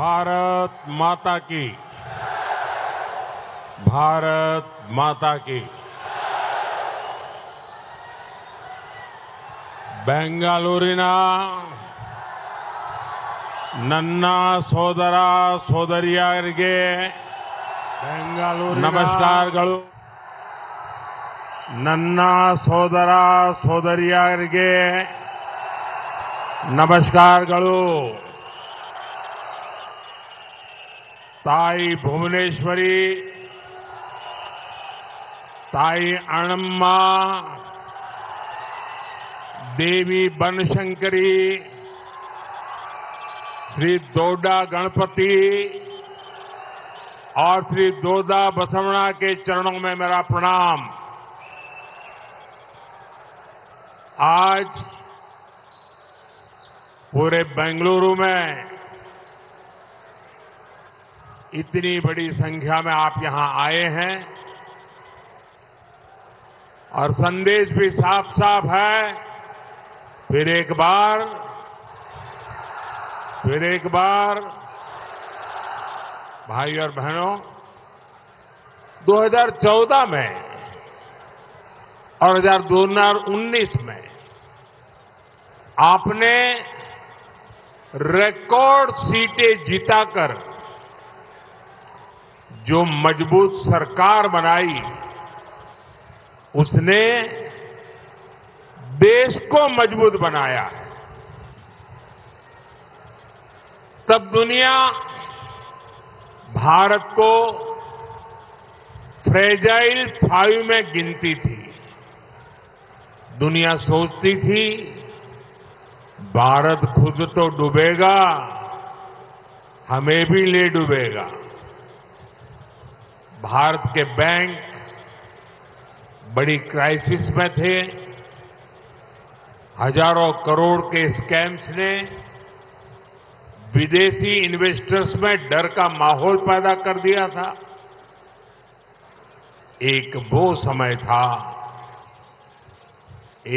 भारत माता की, भारत माता की। ಬೆಂಗಳೂರಿನ ನನ್ನ ಸೋದರ ಸೋದರಿಯರಿಗೆ ನಮಸ್ಕಾರಗಳು. ನನ್ನ ಸೋದರ ಸೋದರಿಯರಿಗೆ ನಮಸ್ಕಾರಗಳು. ತಾಯಿ ಭುವನೇಶ್ವರಿ, ತಾಯಿ ಅಣ್ಣಮ್ಮ, देवी बनशंकरी, श्री दोडा गणपति और श्री दोदा बसवना के चरणों में मेरा प्रणाम। आज पूरे बेंगलुरु में इतनी बड़ी संख्या में आप यहां आए हैं और संदेश भी साफ साफ है। फिर एक बार भाई और बहनों, 2014 में और 2019 में आपने रिकॉर्ड सीटें जीताकर जो मजबूत सरकार बनाई, उसने देश को मजबूत बनाया है। तब दुनिया भारत को फ्रेजाइल 5 में गिनती थी। दुनिया सोचती थी भारत खुद तो डूबेगा, हमें भी ले डूबेगा। भारत के बैंक बड़ी क्राइसिस में थे। हजारों करोड़ के स्कैम्स ने विदेशी इन्वेस्टर्स में डर का माहौल पैदा कर दिया था। एक वो समय था,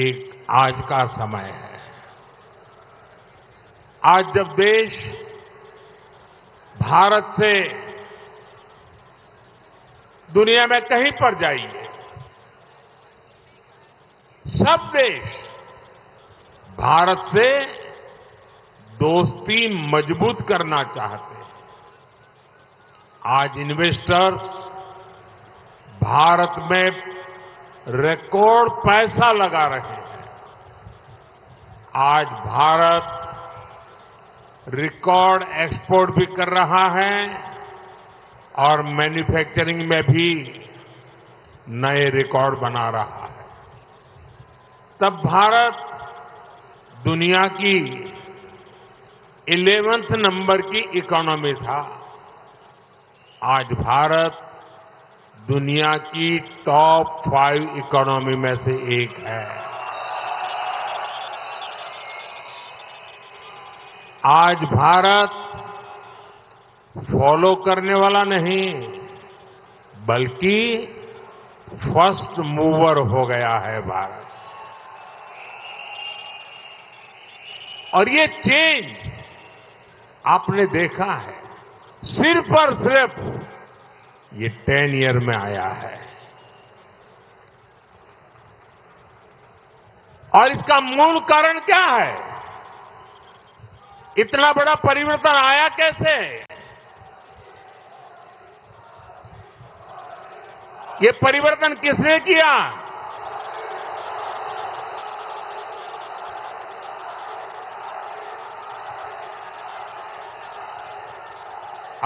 एक आज का समय है। आज जब देश भारत से दुनिया में कहीं पर जाइए, सब देश भारत से दोस्ती मजबूत करना चाहते हैं। आज इन्वेस्टर्स भारत में रिकॉर्ड पैसा लगा रहे हैं। आज भारत रिकॉर्ड एक्सपोर्ट भी कर रहा है और मैन्युफैक्चरिंग में भी नए रिकॉर्ड बना रहा है। तब भारत दुनिया की 11वें नंबर की इकोनॉमी था। आज भारत दुनिया की टॉप 5 इकोनॉमी में से एक है। आज भारत फॉलो करने वाला नहीं, बल्कि फर्स्ट मूवर हो गया है भारत। और ये चेंज आपने देखा है सिर्फ और सिर्फ ये 10 ईयर में आया है। और इसका मूल कारण क्या है? इतना बड़ा परिवर्तन आया कैसे? ये परिवर्तन किसने किया?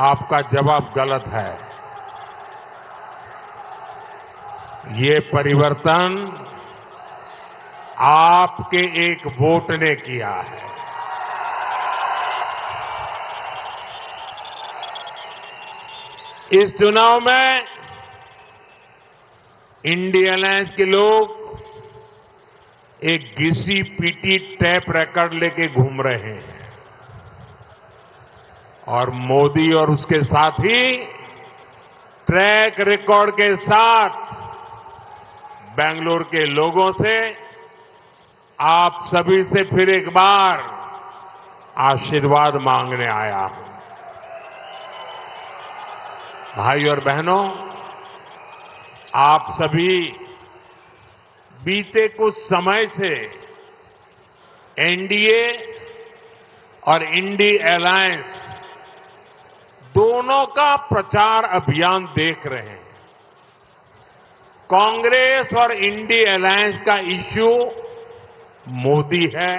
आपका जवाब गलत है। ये परिवर्तन आपके एक वोट ने किया है। इस चुनाव में इंडिया अलायंस के लोग एक घिसी पीटी टैप रिकॉर्ड लेके घूम रहे हैं और मोदी और उसके साथी ट्रैक रिकॉर्ड के साथ बेंगलुरु के लोगों से, आप सभी से फिर एक बार आशीर्वाद मांगने आया हूं। भाई और बहनों, आप सभी बीते कुछ समय से एनडीए और इंडी अलायंस दोनों का प्रचार अभियान देख रहे हैं। कांग्रेस और इंडी अलायंस का इश्यू मोदी है,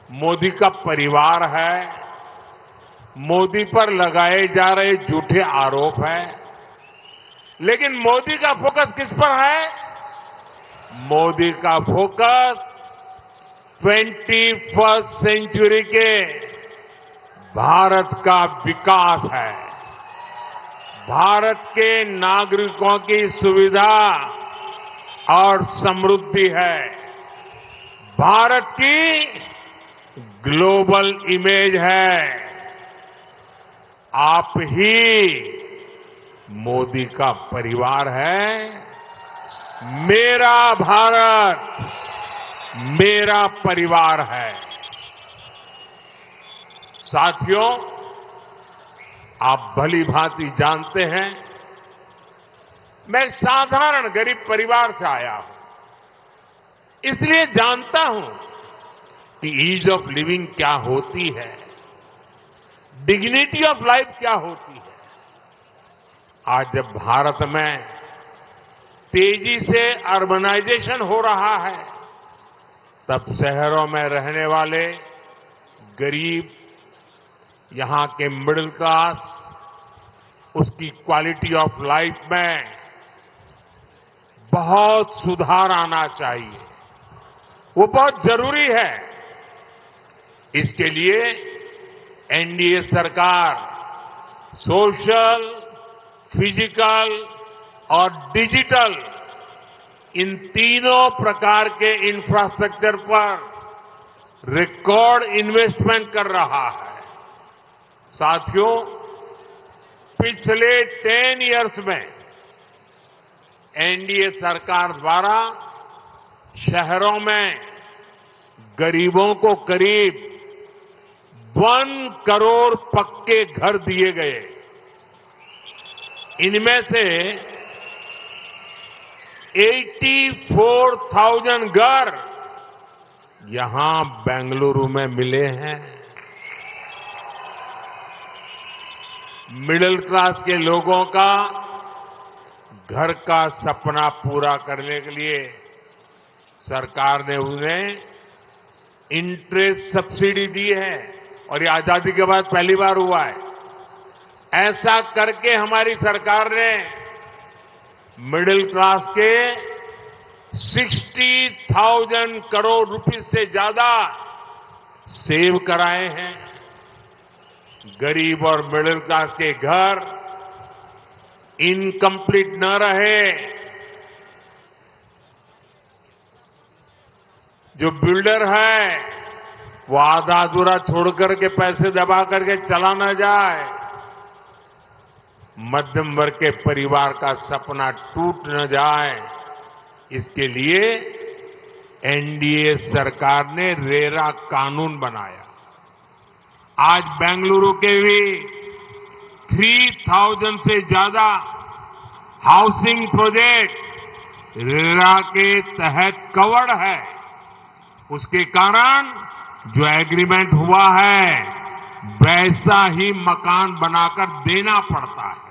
मोदी का परिवार है, मोदी पर लगाए जा रहे झूठे आरोप हैं। लेकिन मोदी का फोकस किस पर है? मोदी का फोकस 21st सेंचुरी के भारत का विकास है, भारत के नागरिकों की सुविधा और समृद्धि है, भारत की ग्लोबल इमेज है। आप ही मोदी का परिवार है। मेरा भारत मेरा परिवार है। साथियों, आप भली भांति जानते हैं, मैं एक साधारण गरीब परिवार से आया हूं, इसलिए जानता हूं कि ईज ऑफ लिविंग क्या होती है, डिग्निटी ऑफ लाइफ क्या होती है। आज जब भारत में तेजी से अर्बनाइजेशन हो रहा है, तब शहरों में रहने वाले गरीब, यहां के मिडिल क्लास, उसकी क्वालिटी ऑफ लाइफ में बहुत सुधार आना चाहिए। वो बहुत जरूरी है। इसके लिए एनडीए सरकार सोशल, फिजिकल और डिजिटल इन तीनों प्रकार के इंफ्रास्ट्रक्चर पर रिकॉर्ड इन्वेस्टमेंट कर रहा है। साथियों, पिछले 10 इयर्स में एनडीए सरकार द्वारा शहरों में गरीबों को करीब 1 करोड़ पक्के घर दिए गए। इनमें से 84,000 घर यहां बेंगलुरु में मिले हैं। मिडिल क्लास के लोगों का घर का सपना पूरा करने के लिए सरकार ने उन्हें इंटरेस्ट सब्सिडी दी है, और ये आजादी के बाद पहली बार हुआ है। ऐसा करके हमारी सरकार ने मिडिल क्लास के 60,000 करोड़ रुपए से ज्यादा सेव कराए हैं। गरीब और मिडिल क्लास के घर इनकम्प्लीट न रहे। जो बिल्डर है वो आधा अधूरा छोड़ करके पैसे दबा करके चला न जाए। मध्यम वर्ग के परिवार का सपना टूट न जाए, इसके लिए एनडीए सरकार ने रेरा कानून बनाया। आज बेंगलुरु के भी 3,000 से ज्यादा हाउसिंग प्रोजेक्ट रेरा के तहत कवर्ड है। उसके कारण जो एग्रीमेंट हुआ है, वैसा ही मकान बनाकर देना पड़ता है।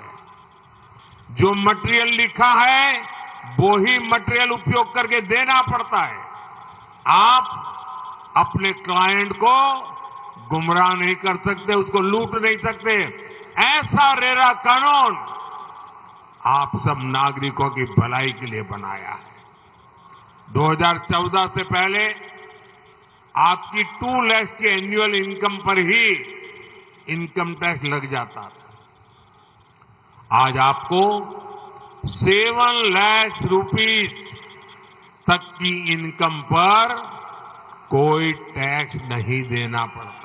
जो मटेरियल लिखा है, वो ही मटेरियल उपयोग करके देना पड़ता है। आप अपने क्लाइंट को गुमराह नहीं कर सकते, उसको लूट नहीं सकते। ऐसा रेरा कानून आप सब नागरिकों की भलाई के लिए बनाया है। 2014 से पहले आपकी 2 लाख की एनुअल इनकम पर ही इनकम टैक्स लग जाता था। आज आपको 7 लाख रुपीस तक की इनकम पर कोई टैक्स नहीं देना पड़ता।